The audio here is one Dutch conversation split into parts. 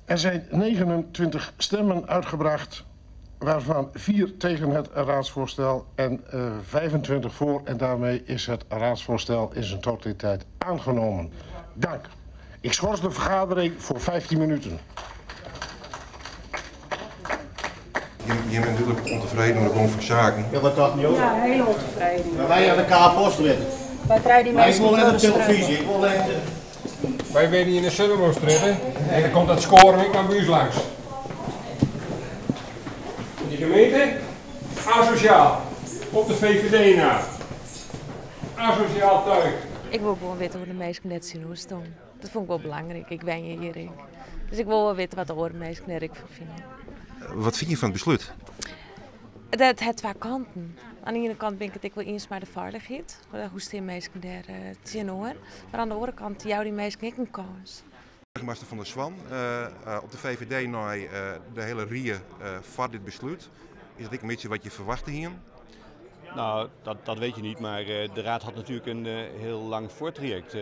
Er zijn 29 stemmen uitgebracht, waarvan 4 tegen het raadsvoorstel en 25 voor. En daarmee is het raadsvoorstel in zijn totaliteit aangenomen. Dank. Ik schors de vergadering voor 15 minuten. Je bent natuurlijk ontevreden met de gang van zaken. Ja, wat dat niet ook? Ja, heel ontevreden. Maar wij aan elkaar postelen. Wij krijgen die Maar ik mensen wil niet net door op de straat. televisie. Ik wil net... Wij werden hier in de Sundermoos-tritten en dan komt dat scoren ik naar buurs langs. Die gemeente, asociaal, op de VVD na. Asociaal tuig. Ik wil gewoon weten hoe de mensen net zien hoe ze doen. Dat vond ik wel belangrijk, ik ben hier. Dus ik wil wel weten wat de andere mensen net vinden. Wat vind je van het besluit? Het heeft twee kanten. Aan de ene kant ben ik het wel eens maar de vaardigheid. Hoe staan mensen daar te zien hoor. Maar aan de andere kant, jou die mensen ook een kans. Burgemeester van der Zwan, op de VVD naar de hele rieën van dit besluit. Is dat een beetje wat je verwachtte hier? Nou, dat weet je niet, maar de Raad had natuurlijk een heel lang voortraject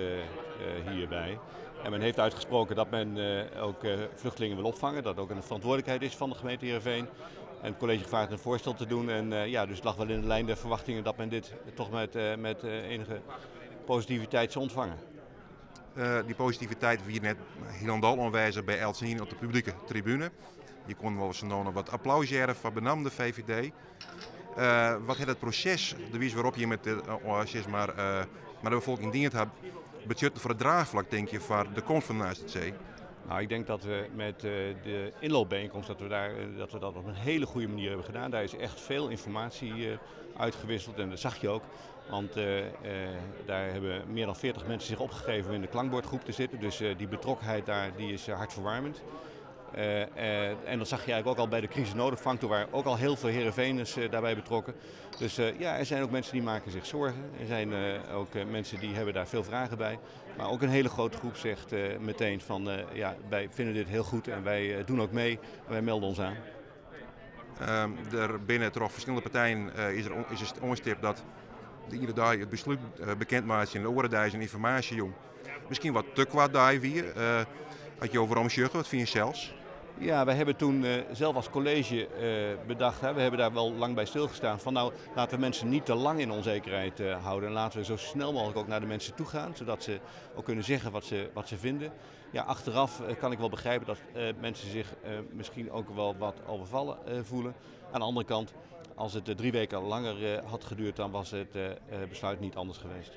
hierbij. En men heeft uitgesproken dat men ook vluchtelingen wil opvangen, dat ook een verantwoordelijkheid is van de gemeente Heerenveen. En het college gevraagd een voorstel te doen en ja, dus het lag wel in de lijn der verwachtingen dat men dit toch met enige positiviteit zou ontvangen. Die positiviteit wie net heel aanwezig bij Elsien op de publieke tribune. Je kon wel eens wat applaus geven van benamde VVD. Wat het proces, de wijze waarop je met de bevolking dient hebt, budget voor het draagvlak denk je voor de komst van de AZC? Nou, ik denk dat we met de inloopbijeenkomst dat we dat op een hele goede manier hebben gedaan. Daar is echt veel informatie uitgewisseld en dat zag je ook. Want daar hebben meer dan 40 mensen zich opgegeven om in de klankbordgroep te zitten. Dus die betrokkenheid daar die is hartverwarmend. En dat zag je eigenlijk ook al bij de crisisnoodopvang, toen waren ook al heel veel Heerenveeners daarbij betrokken. Dus ja, er zijn ook mensen die maken zich zorgen. Er zijn ook mensen die hebben daar veel vragen bij. Maar ook een hele grote groep zegt meteen van ja, wij vinden dit heel goed en wij doen ook mee. Wij melden ons aan. Er binnen toch verschillende partijen is het onstip dat iedere dag het besluit bekend maakt in de oren informatie jong. Misschien wat te kwaad daar weer. Had je over omsjuggen, wat vind je zelfs? Ja, wij hebben toen zelf als college bedacht, we hebben daar wel lang bij stilgestaan, van nou laten we mensen niet te lang in onzekerheid houden. En laten we zo snel mogelijk ook naar de mensen toe gaan, zodat ze ook kunnen zeggen wat ze vinden. Ja, achteraf kan ik wel begrijpen dat mensen zich misschien ook wel wat overvallen voelen. Aan de andere kant, als het 3 weken langer had geduurd, dan was het besluit niet anders geweest.